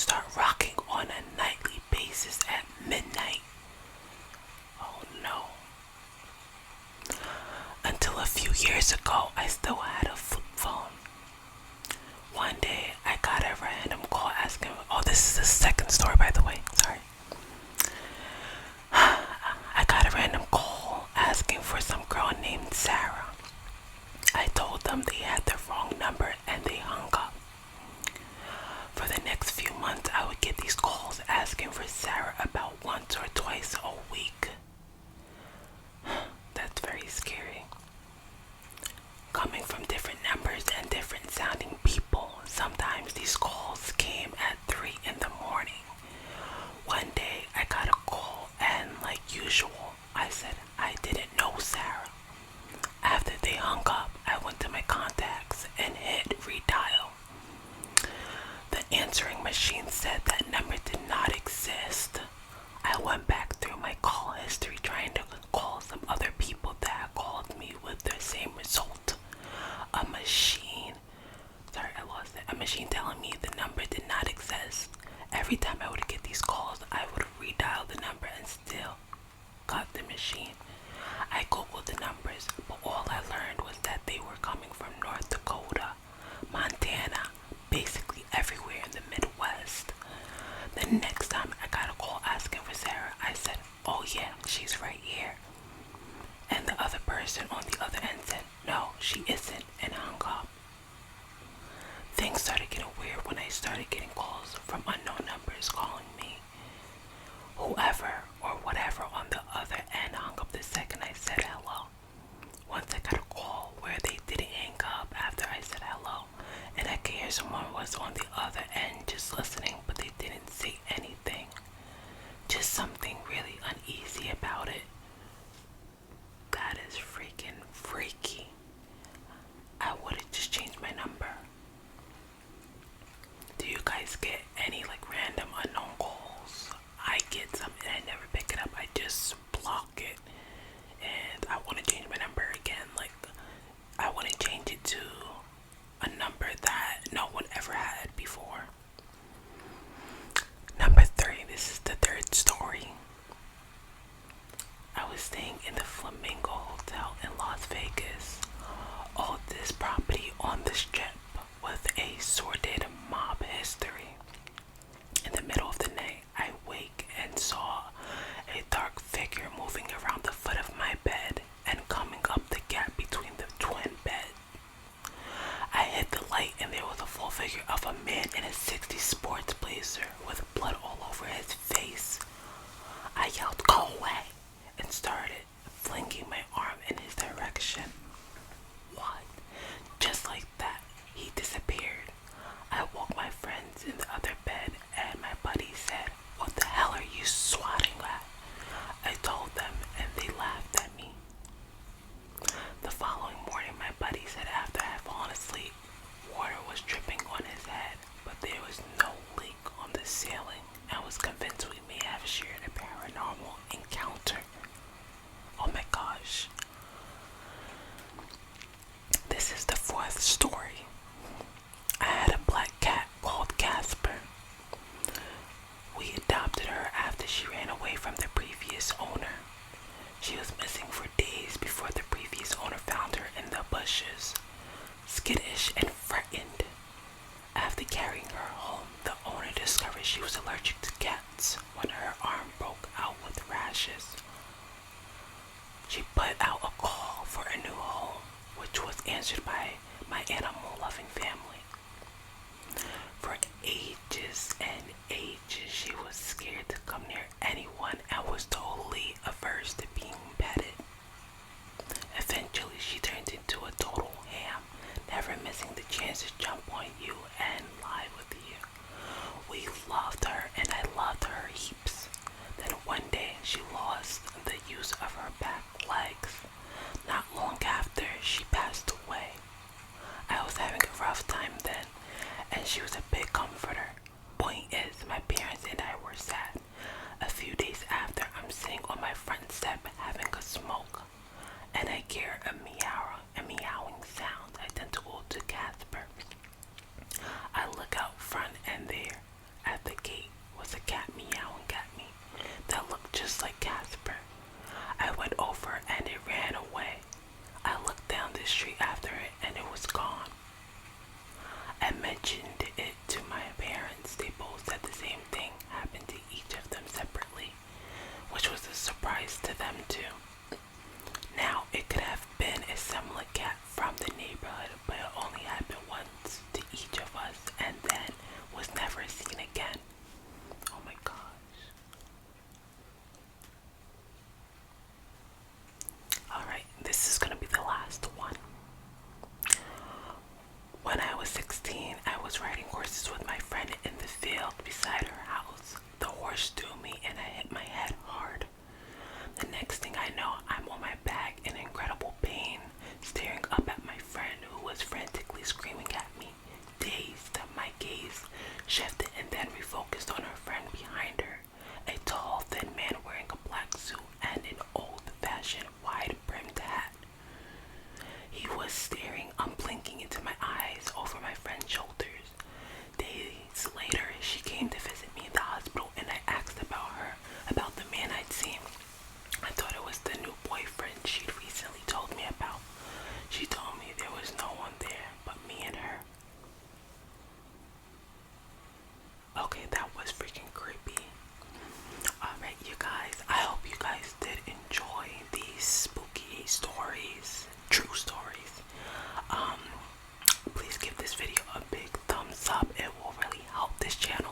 start rocking on a nightly basis at midnight. Oh no. Until a few years ago, I still had a flip phone. One day, I got a random call asking, oh, this is the second story, by the way, sorry. I got a random call asking for some girl named Sarah. I told them they had the wrong number and they hung up. For the next few months, I would get these calls asking for Sarah about once or twice a week. That's very scary. Coming from different numbers and different sounding people, sometimes these calls came at 3 in the morning. One day, I got a call and, like usual, I said I didn't know Sarah. After they hung up, I went to my contacts and hit redial. The answering machine said that number did not exist. I went back through my call history trying to call some other people that had called me with the same result. A machine telling me the number did not exist. Every time I would get these calls, I would redial the number and still got the machine. I googled the numbers, but all I learned was that they were coming from North Dakota, Montana, basically everywhere in the Midwest. The next time I got a call asking for Sarah, I said, oh yeah, she's right here. And the other person on the other end said, no, she isn't, and hung up. Things started getting weird when I started getting calls from unknown numbers calling me. Whoever or whatever on the other end hung up the second I said hello. Once I got a call where they didn't hang up after I said hello, and I could hear someone was on the other end just listening, but they didn't say anything. Just something really uneasy about it. That is freaking freaky. I would've just changed my number. Do you guys get any like random unknown calls? I get some and I never pick it up. I just block it. And I want to change my number again. Like, I want to change it to a number that no one ever had before. Number 3, this is the third story. I was staying in the Flamingo Hotel in Las Vegas. Oh, this property on the strip with a sordid mob history. In the middle of the night, I wake and saw a dark figure moving around the foot of my bed and coming up the gap between the twin beds. I hit the light and there was a full figure of a man in a 60s sports blazer with blood all over his face. I yelled, "Go away!" and started flinging my arm in his direction. What? Just like that, he disappeared. I woke my friends in the other bed and my buddy said, "What the hell are you swatting at?" I told them and they laughed at me. The following morning, my buddy said after I had fallen asleep, water was dripping on his head, but there was no leak on the ceiling. I was convinced we may have shared a paranormal encounter. Oh my gosh. This is the 4th story. I had a black cat called Casper. We adopted her after she ran away from the previous owner. She was missing for days before the previous owner found her in the bushes, skittish and frightened. After carrying her home, the owner discovered she was allergic to cats when her arm broke out with rashes. She put out a call for a new home, which was answered by my animal-loving family. For ages and ages, she was scared to come near anyone and was totally averse to being petted. Eventually, she turned into a total ham, never missing the chance to jump on you and lie with you. We loved her and I loved her heaps. Then one day, she lost stories, true stories. Please give this video a big thumbs up. It will really help this channel